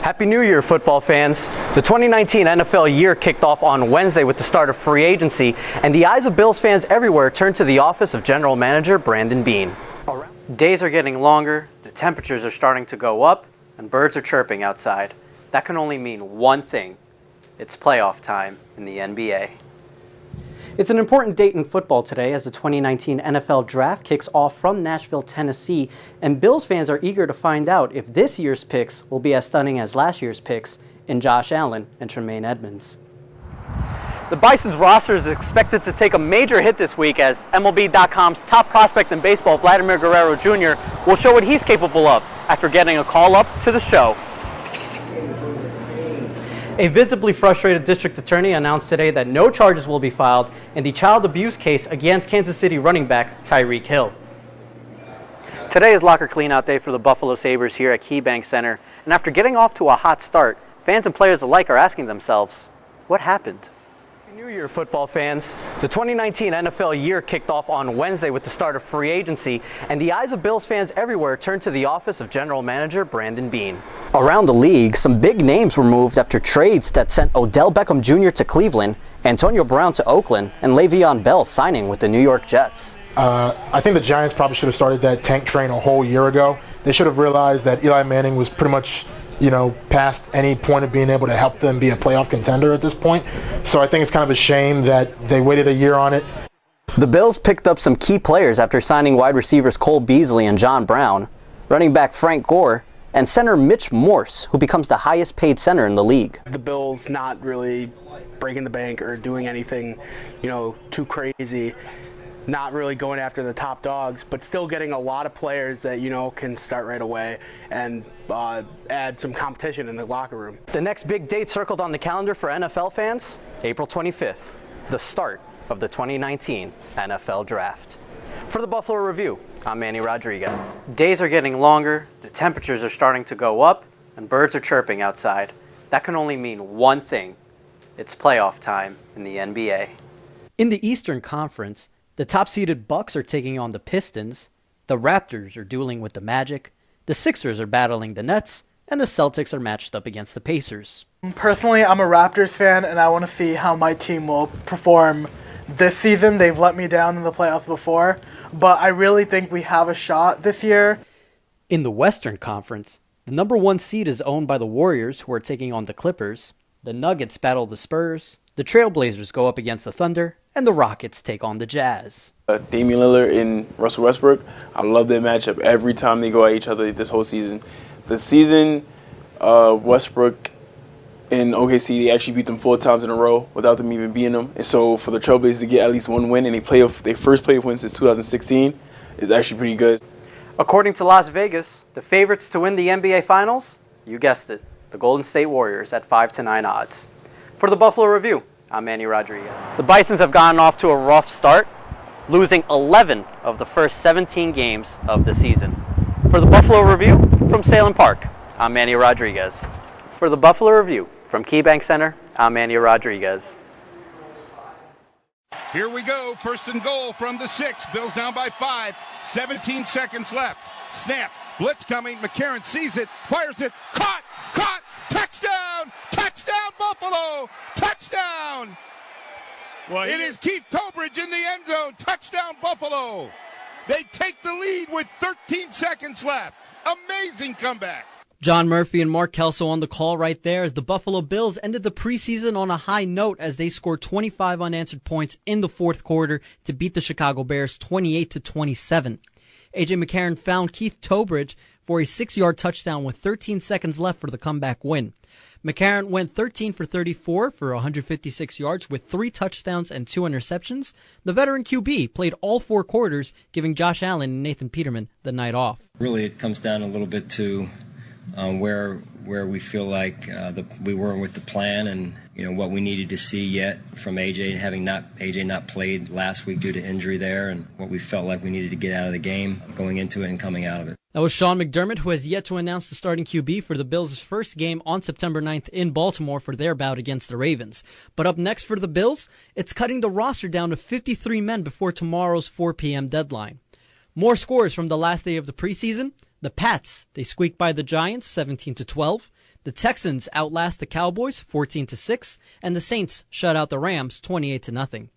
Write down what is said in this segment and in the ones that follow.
Happy New Year, football fans. The 2019 NFL year kicked off on Wednesday with the start of free agency, and the eyes of Bills fans everywhere turned to the office of General Manager Brandon Beane. Days are getting longer, the temperatures are starting to go up, and birds are chirping outside. That can only mean one thing. It's playoff time in the NBA. It's an important date in football today as the 2019 NFL Draft kicks off from Nashville, Tennessee, and Bills fans are eager to find out if this year's picks will be as stunning as last year's picks in Josh Allen and Tremaine Edmonds. The Bison's roster is expected to take a major hit this week as MLB.com's top prospect in baseball, Vladimir Guerrero Jr., will show what he's capable of after getting a call up to the show. A visibly frustrated district attorney announced today that no charges will be filed in the child abuse case against Kansas City running back Tyreek Hill. Today is locker cleanout day for the Buffalo Sabres here at KeyBank Center, and after getting off to a hot start, fans and players alike are asking themselves, what happened? New Year, football fans. The 2019 NFL year kicked off on Wednesday with the start of free agency, and the eyes of Bills fans everywhere turned to the office of General Manager Brandon Beane. Around the league, some big names were moved after trades that sent Odell Beckham Jr. to Cleveland, Antonio Brown to Oakland, and Le'Veon Bell signing with the New York Jets. I think the Giants probably should have started that tank train a whole year ago. They should have realized that Eli Manning was pretty much past any point of being able to help them be a playoff contender at this point. So I think it's kind of a shame that they waited a year on it. The Bills picked up some key players after signing wide receivers Cole Beasley and John Brown, running back Frank Gore, and center Mitch Morse, who becomes the highest paid center in the league. The Bills not really breaking the bank or doing anything, too crazy. Not really going after the top dogs, but still getting a lot of players that, can start right away and add some competition in the locker room. The next big date circled on the calendar for NFL fans, April 25th, the start of the 2019 NFL Draft. For the Buffalo Review, I'm Manny Rodriguez. Days are getting longer, the temperatures are starting to go up, and birds are chirping outside. That can only mean one thing. It's playoff time in the NBA. In the Eastern Conference, the top-seeded Bucks are taking on the Pistons, the Raptors are dueling with the Magic, the Sixers are battling the Nets, and the Celtics are matched up against the Pacers. Personally, I'm a Raptors fan, and I want to see how my team will perform this season. They've let me down in the playoffs before, but I really think we have a shot this year. In the Western Conference, the number one seed is owned by the Warriors, who are taking on the Clippers, the Nuggets battle the Spurs, the Trailblazers go up against the Thunder, and the Rockets take on the Jazz. Damian Lillard and Russell Westbrook, I love their matchup every time they go at each other this whole season. The season, Westbrook and OKC, they actually beat them 4 times in a row without them even beating them. And so for the Trailblazers to get at least one win, and their first playoff win since 2016, is actually pretty good. According to Las Vegas, the favorites to win the NBA Finals, you guessed it, the Golden State Warriors at 5-9 odds. For the Buffalo Review, I'm Manny Rodriguez. The Bisons have gotten off to a rough start, losing 11 of the first 17 games of the season. For the Buffalo Review from Salem Park, I'm Manny Rodriguez. For the Buffalo Review from KeyBank Center, I'm Manny Rodriguez. Here we go, first and goal from the 6. Bills down by 5, 17 seconds left. Snap, blitz coming, McCarron sees it, fires it, caught, touchdown, Buffalo, touchdown. It is Keith Tobridge in the end zone, touchdown Buffalo. They take the lead with 13 seconds left. Amazing comeback. John Murphy and Mark Kelso on the call right there as the Buffalo Bills ended the preseason on a high note as they scored 25 unanswered points in the fourth quarter to beat the Chicago Bears 28-27. A.J. McCarron found Keith Tobridge for a 6-yard touchdown with 13 seconds left for the comeback win. McCarron went 13 for 34 for 156 yards with 3 touchdowns and 2 interceptions. The veteran QB played all 4 quarters, giving Josh Allen and Nathan Peterman the night off. Really, it comes down a little bit to where we feel like we were with the plan and what we needed to see yet from AJ, having AJ not played last week due to injury there, and what we felt like we needed to get out of the game going into it and coming out of it. That was Sean McDermott, who has yet to announce the starting QB for the Bills' first game on September 9th in Baltimore for their bout against the Ravens. But up next for the Bills, it's cutting the roster down to 53 men before tomorrow's 4 p.m. deadline. More scores from the last day of the preseason. The Pats, they squeaked by the Giants 17-12. The Texans outlast the Cowboys 14-6, and the Saints shut out the Rams 28-0.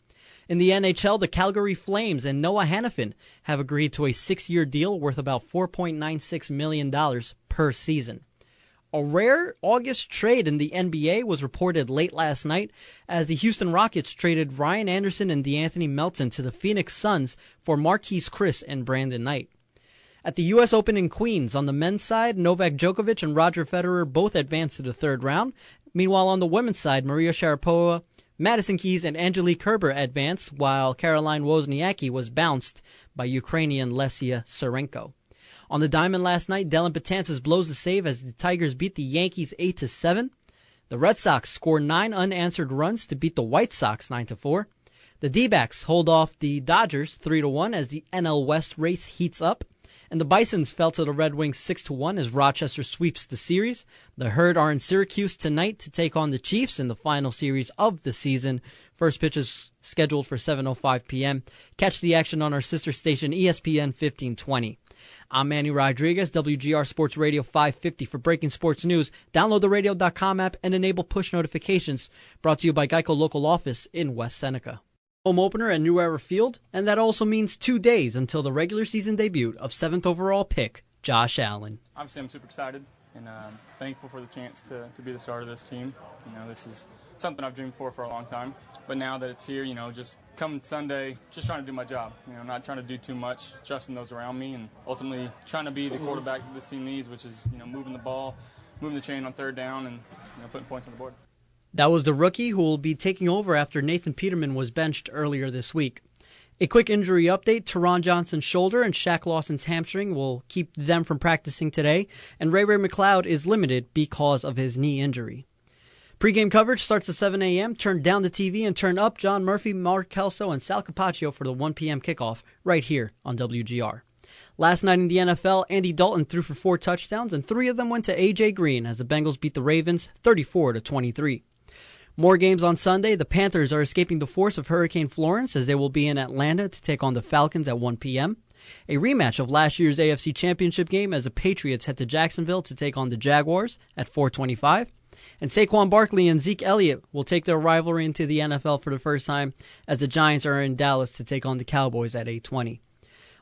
In the NHL, the Calgary Flames and Noah Hanifin have agreed to a 6-year deal worth about $4.96 million per season. A rare August trade in the NBA was reported late last night as the Houston Rockets traded Ryan Anderson and DeAnthony Melton to the Phoenix Suns for Marquise Chris and Brandon Knight. At the U.S. Open in Queens, on the men's side, Novak Djokovic and Roger Federer both advanced to the third round. Meanwhile, on the women's side, Maria Sharapova, Madison Keys, and Angelique Kerber advanced, while Caroline Wozniacki was bounced by Ukrainian Lesia Serenko. On the diamond last night, Dylan Betances blows the save as the Tigers beat the Yankees 8-7. The Red Sox score 9 unanswered runs to beat the White Sox 9-4. The D-backs hold off the Dodgers 3-1 as the NL West race heats up. And the Bisons fell to the Red Wings 6-1 as Rochester sweeps the series. The Herd are in Syracuse tonight to take on the Chiefs in the final series of the season. First pitch is scheduled for 7:05 p.m. Catch the action on our sister station ESPN 1520. I'm Manny Rodriguez, WGR Sports Radio 550 for breaking sports news. Download the radio.com app and enable push notifications. Brought to you by Geico Local Office in West Seneca. Home opener at New Era Field, and that also means 2 days until the regular season debut of 7th overall pick, Josh Allen. Obviously, I'm super excited and thankful for the chance to be the starter of this team. This is something I've dreamed for a long time. But now that it's here, just coming Sunday, just trying to do my job. Not trying to do too much, trusting those around me, and ultimately trying to be the quarterback that this team needs, which is, moving the ball, moving the chain on third down, and putting points on the board. That was the rookie who will be taking over after Nathan Peterman was benched earlier this week. A quick injury update, Teron Johnson's shoulder and Shaq Lawson's hamstring will keep them from practicing today, and Ray McLeod is limited because of his knee injury. Pre-game coverage starts at 7 a.m. Turn down the TV and turn up John Murphy, Mark Kelso, and Sal Capaccio for the 1 p.m. kickoff right here on WGR. Last night in the NFL, Andy Dalton threw for 4 touchdowns, and 3 of them went to A.J. Green as the Bengals beat the Ravens 34-23. More games on Sunday. The Panthers are escaping the force of Hurricane Florence as they will be in Atlanta to take on the Falcons at 1 p.m. A rematch of last year's AFC Championship game as the Patriots head to Jacksonville to take on the Jaguars at 4:25. And Saquon Barkley and Zeke Elliott will take their rivalry into the NFL for the first time as the Giants are in Dallas to take on the Cowboys at 8:20.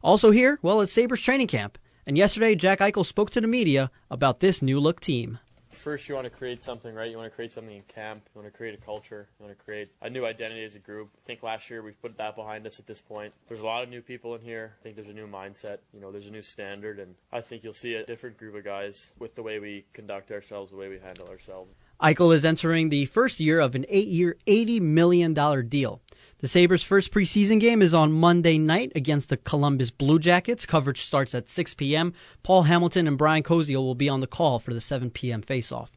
Also here, it's Sabres training camp. And yesterday, Jack Eichel spoke to the media about this new-look team. First, you want to create something, right? You want to create something in camp. You want to create a culture. You want to create a new identity as a group. I think last year we've put that behind us at this point. There's a lot of new people in here. I think there's a new mindset. There's a new standard. And I think you'll see a different group of guys with the way we conduct ourselves, the way we handle ourselves. Eichel is entering the first year of an 8-year, $80 million deal. The Sabres' first preseason game is on Monday night against the Columbus Blue Jackets. Coverage starts at 6 p.m. Paul Hamilton and Brian Koziel will be on the call for the 7 p.m. faceoff.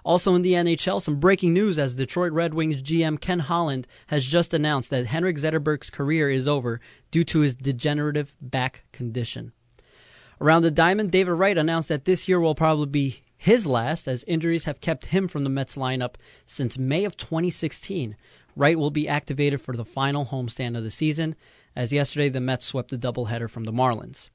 Also in the NHL, some breaking news as Detroit Red Wings GM Ken Holland has just announced that Henrik Zetterberg's career is over due to his degenerative back condition. Around the diamond, David Wright announced that this year will probably be his last as injuries have kept him from the Mets lineup since May of 2016. Wright will be activated for the final homestand of the season, as yesterday the Mets swept a doubleheader from the Marlins.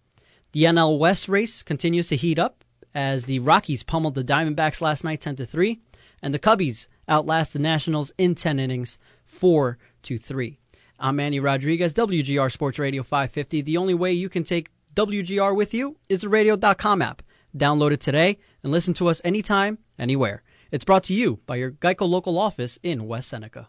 The NL West race continues to heat up as the Rockies pummeled the Diamondbacks last night 10-3, and the Cubbies outlast the Nationals in 10 innings 4-3. I'm Manny Rodriguez, WGR Sports Radio 550. The only way you can take WGR with you is the radio.com app. Download it today and listen to us anytime, anywhere. It's brought to you by your Geico local office in West Seneca.